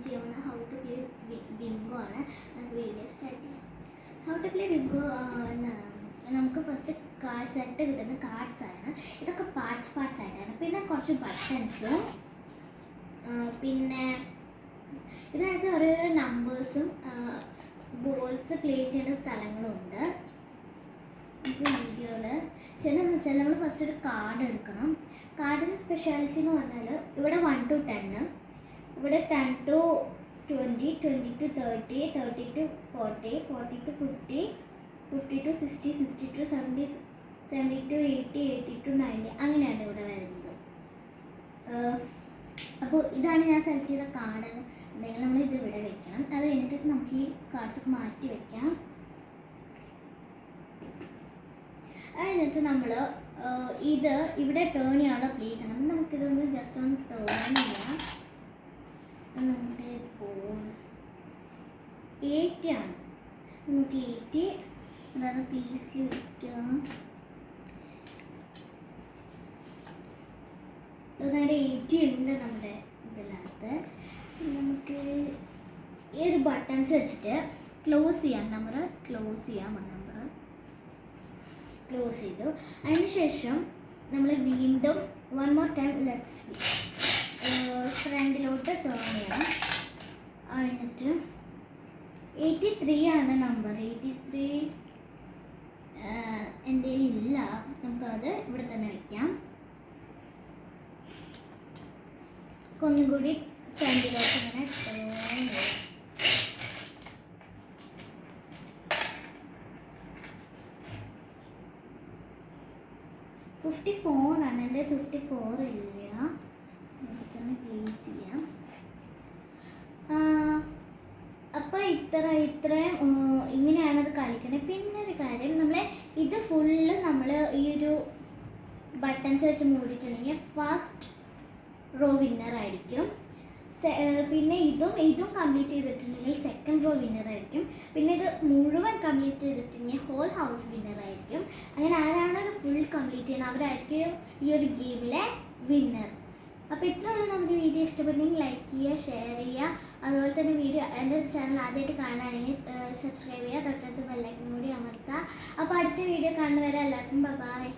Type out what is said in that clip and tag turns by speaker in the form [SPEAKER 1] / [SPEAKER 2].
[SPEAKER 1] ചെയ്യുന്ന how to play Bingo ആണ്. Video start ചെയ്യാം. ഹൗ ടു പ്ലേ ബിങ്കോ നമുക്ക് ഫസ്റ്റ് സെറ്റ് കിട്ടുന്ന കാർഡ്സ് ആണ്. ഇതൊക്കെ പാർട്സ് ആയിട്ടാണ്. പിന്നെ കുറച്ച് ബട്ടൺസും പിന്നെ ഇതിനകത്ത് ഓരോരോ നമ്പേഴ്സും ബോൾസ് പ്ലേ ചെയ്യേണ്ട സ്ഥലങ്ങളുണ്ട്. വീഡിയോയിൽ ചിലതെന്ന് വെച്ചാൽ നമ്മൾ ഫസ്റ്റ് ഒരു കാർഡ് എടുക്കണം. കാർഡിൻ്റെ സ്പെഷ്യാലിറ്റി എന്ന് പറഞ്ഞാൽ ഇവിടെ 1 to 10, ഇവിടെ 10 to 20, 20 to 30, 30 to 40, 40 to 50, 50 to 60, 60 to 70, 70 to 80, 80 to 90 അങ്ങനെയാണ് ഇവിടെ വരുന്നത്. അപ്പോൾ ഇതാണ് ഞാൻ സെലക്ട് ചെയ്ത കാർഡ് ഉണ്ടെങ്കിൽ നമ്മൾ ഇത് ഇവിടെ വെക്കണം. അത് കഴിഞ്ഞിട്ട് നമുക്ക് ഈ കാർഡ്സൊക്കെ മാറ്റി വെക്കാം. അത് കഴിഞ്ഞിട്ട് നമ്മൾ ഇത് ഇവിടെ ടേൺ ചെയ്യാനുള്ള പ്ലേസ് ആണ്. അപ്പം നമുക്കിതൊന്ന് ജസ്റ്റ് ഒന്ന് ടേൺ ചെയ്യാം. നമ്മുടെ ഫോൺ 80 ആണ്. നമുക്ക് 80 അതായത് പ്ലേസിൽ വയ്ക്കാം. അതായത് 80 ഉണ്ട് നമ്മുടെ ഇതിനകത്ത്. നമുക്ക് ഈ ഒരു ബട്ടൺസ് വെച്ചിട്ട് ക്ലോസ് ചെയ്യാം. നമ്പർ ക്ലോസ് ചെയ്യാം. നമ്പർ ക്ലോസ് ചെയ്തു. അതിനുശേഷം നമ്മൾ വീണ്ടും 1 more time ഫ്രണ്ടിലോട്ട് ടേൺ ചെയ്യാം. കഴിഞ്ഞിട്ട് 83 ആണ് നമ്പർ. 83 എൻ്റെ ഇല്ല. നമുക്കത് ഇവിടെ തന്നെ വയ്ക്കാം. ഒന്നും കൂടി ഫ്രണ്ടിലോട്ട് ഇങ്ങനെ ടേൺ ചെയ്യാം. 54 ആണ്. എൻ്റെ 54 ഇല്ല. നമുക്കൊന്ന് പ്ലേസ് ചെയ്യാം. അപ്പോൾ ഇത്രയും ഇങ്ങനെയാണ് അത് കളിക്കുന്നത്. പിന്നെ ഒരു കാര്യം, നമ്മൾ ഇത് ഫുള്ള് നമ്മൾ ഈ ഒരു ബട്ടൺസ് വെച്ച് മൂടിയിട്ടുണ്ടെങ്കിൽ ഫസ്റ്റ് റോ വിന്നർ ആയിരിക്കും. പിന്നെ ഇതും കംപ്ലീറ്റ് ചെയ്തിട്ടുണ്ടെങ്കിൽ സെക്കൻഡ് റോ വിന്നർ ആയിരിക്കും. പിന്നെ ഇത് മുഴുവൻ കംപ്ലീറ്റ് ചെയ്തിട്ടുണ്ടെങ്കിൽ ഹോൾ ഹൗസ് വിന്നർ ആയിരിക്കും. അങ്ങനെ ആരാണോ ഇത് ഫുൾ കംപ്ലീറ്റ് ചെയ്യുന്നത് അവരായിരിക്കും ഈ ഒരു ഗെയിമിലെ വിന്നർ. അപ്പോൾ ഇത്രയുള്ള നമ്മുടെ വീഡിയോ ഇഷ്ടപ്പെട്ടെങ്കിൽ ലൈക്ക് ചെയ്യുക, ഷെയർ ചെയ്യുക. അതുപോലെ തന്നെ എൻ്റെ ചാനൽ ആദ്യമായിട്ട് കാണുകയാണെങ്കിൽ സബ്സ്ക്രൈബ് ചെയ്യുക. തൊട്ടടുത്ത് ബെല്ലൈക്കൺ കൂടി അമർത്തുക. അപ്പോൾ അടുത്ത വീഡിയോ കാണുന്നവരെ എല്ലാവർക്കും ബൈ.